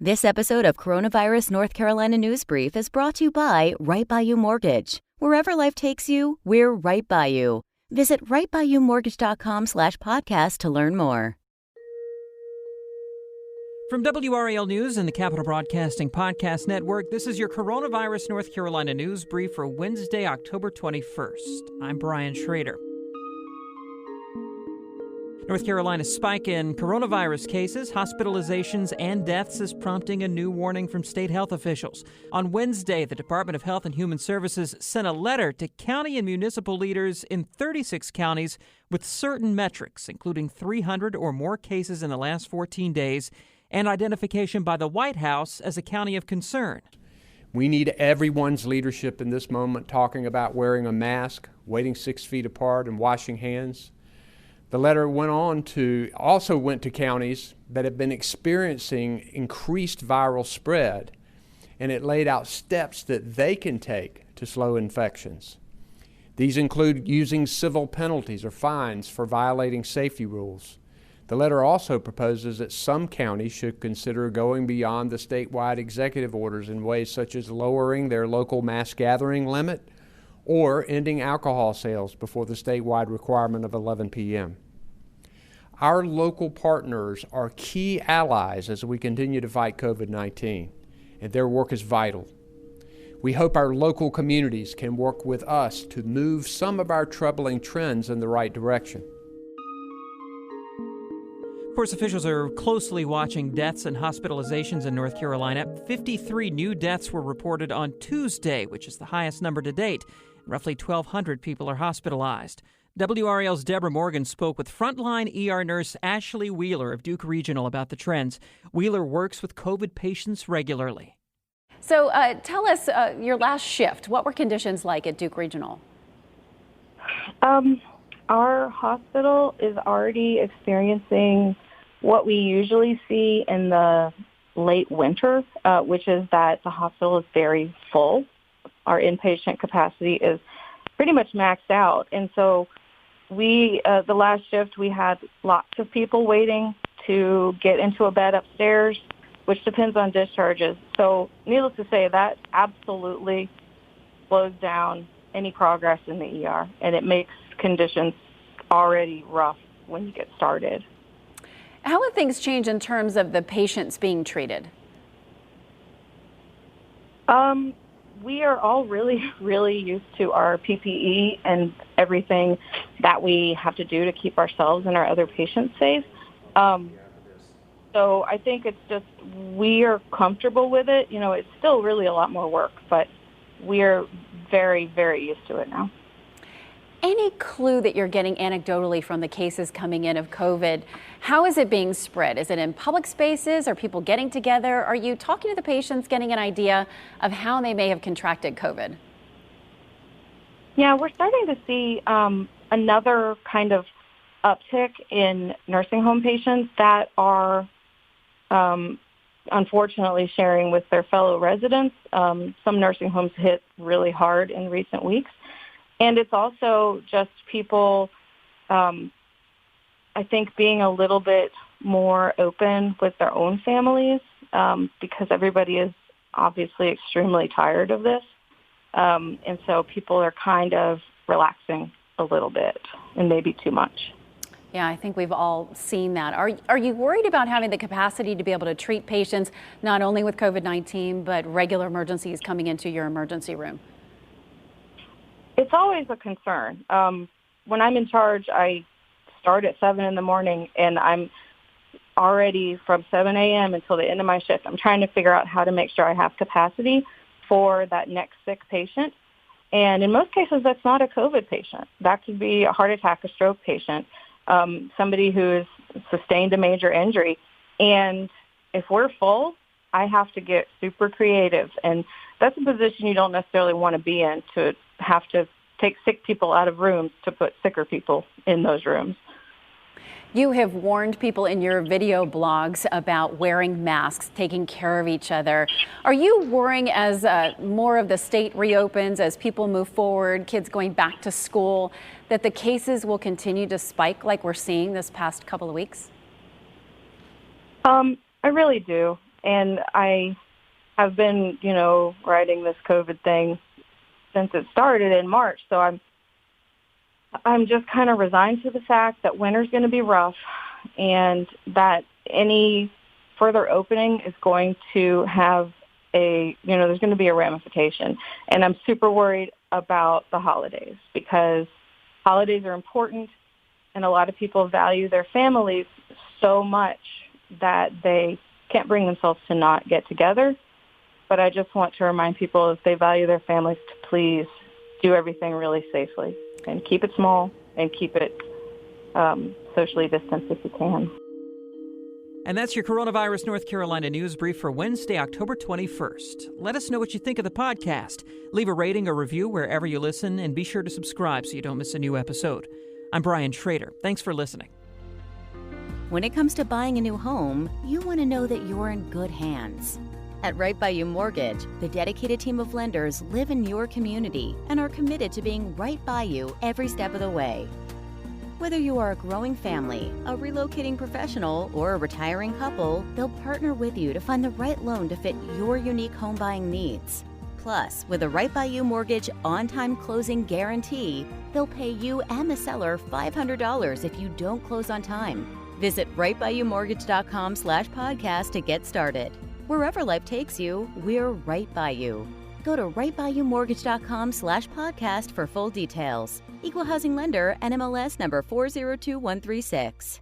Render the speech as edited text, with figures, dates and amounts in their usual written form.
This episode of Coronavirus North Carolina News Brief is brought to you by Right By You Mortgage. Wherever life takes you, we're right by you. Visit rightbyyouMortgage.com/podcast to learn more. From WRAL News and the Capital Broadcasting Podcast Network, this is your Coronavirus North Carolina News Brief for Wednesday, October 21st. I'm Brian Schrader. North Carolina's spike in coronavirus cases, hospitalizations, and deaths is prompting a new warning from state health officials. On Wednesday, the Department of Health and Human Services sent a letter to county and municipal leaders in 36 counties with certain metrics, including 300 or more cases in the last 14 days and identification by the White House as a county of concern. We need everyone's leadership in this moment, talking about wearing a mask, waiting 6 feet apart, and washing hands. The letter went to counties that have been experiencing increased viral spread, and it laid out steps that they can take to slow infections. These include using civil penalties or fines for violating safety rules. The letter also proposes that some counties should consider going beyond the statewide executive orders in ways such as lowering their local mass gathering limit or ending alcohol sales before the statewide requirement of 11 p.m. Our local partners are key allies as we continue to fight COVID-19, and their work is vital. We hope our local communities can work with us to move some of our troubling trends in the right direction. Of course, officials are closely watching deaths and hospitalizations in North Carolina. 53 new deaths were reported on Tuesday, which is the highest number to date. Roughly 1,200 people are hospitalized. WRAL's Deborah Morgan spoke with frontline ER nurse Ashley Wheeler of Duke Regional about the trends. Wheeler works with COVID patients regularly. So tell us your last shift. What were conditions like at Duke Regional? Our hospital is already experiencing what we usually see in the late winter, which is that the hospital is very full. Our inpatient capacity is pretty much maxed out. And so the last shift, we had lots of people waiting to get into a bed upstairs, which depends on discharges. So needless to say, that absolutely slows down any progress in the ER, and it makes conditions already rough when you get started. How have things changed in terms of the patients being treated? We are all really, really used to our PPE and everything that we have to do to keep ourselves and our other patients safe. So I think it's just we are comfortable with it. You know, it's still really a lot more work, but we're very, very used to it now. Any clue that you're getting anecdotally from the cases coming in of COVID? How is it being spread? Is it in public spaces? Are people getting together? Are you talking to the patients, getting an idea of how they may have contracted COVID? Yeah, we're starting to see another kind of uptick in nursing home patients that are unfortunately sharing with their fellow residents. Some nursing homes hit really hard in recent weeks. And it's also just people, I think, being a little bit more open with their own families because everybody is obviously extremely tired of this. And so people are kind of relaxing a little bit and maybe too much. Yeah, I think we've all seen that. Are you worried about having the capacity to be able to treat patients not only with COVID-19, but regular emergencies coming into your emergency room? It's always a concern. When I'm in charge, I start at 7 in the morning, and I'm already from 7 a.m. until the end of my shift. I'm trying to figure out how to make sure I have capacity for that next sick patient. And in most cases, that's not a COVID patient. That could be a heart attack, a stroke patient, somebody who has sustained a major injury. And if we're full, I have to get super creative. And that's a position you don't necessarily want to be in, to have to take sick people out of rooms to put sicker people in those rooms. You have warned people in your video blogs about wearing masks, taking care of each other. Are you worrying as more of the state reopens, as people move forward, kids going back to school, that the cases will continue to spike like we're seeing this past couple of weeks? I really do. And I have been, riding this COVID thing since it started in March. So I'm just kind of resigned to the fact that winter's going to be rough and that any further opening is going to have there's going to be a ramification. And I'm super worried about the holidays because holidays are important and a lot of people value their families so much that they can't bring themselves to not get together. But I just want to remind people, if they value their families, to please do everything really safely and keep it small and keep it socially distanced if you can. And that's your Coronavirus North Carolina News Brief for Wednesday, October 21st. Let us know what you think of the podcast. Leave a rating or review wherever you listen, and be sure to subscribe so you don't miss a new episode. I'm Brian Schrader. Thanks for listening. When it comes to buying a new home, you want to know that you're in good hands. At Right By You Mortgage, the dedicated team of lenders live in your community and are committed to being right by you every step of the way. Whether you are a growing family, a relocating professional, or a retiring couple, they'll partner with you to find the right loan to fit your unique home buying needs. Plus, with a Right By You Mortgage on-time closing guarantee, they'll pay you and the seller $500 if you don't close on time. Visit rightbyyoumortgage.com/podcast to get started. Wherever life takes you, we're right by you. Go to rightbyyoumortgage.com/podcast for full details. Equal housing lender, NMLS number 402136.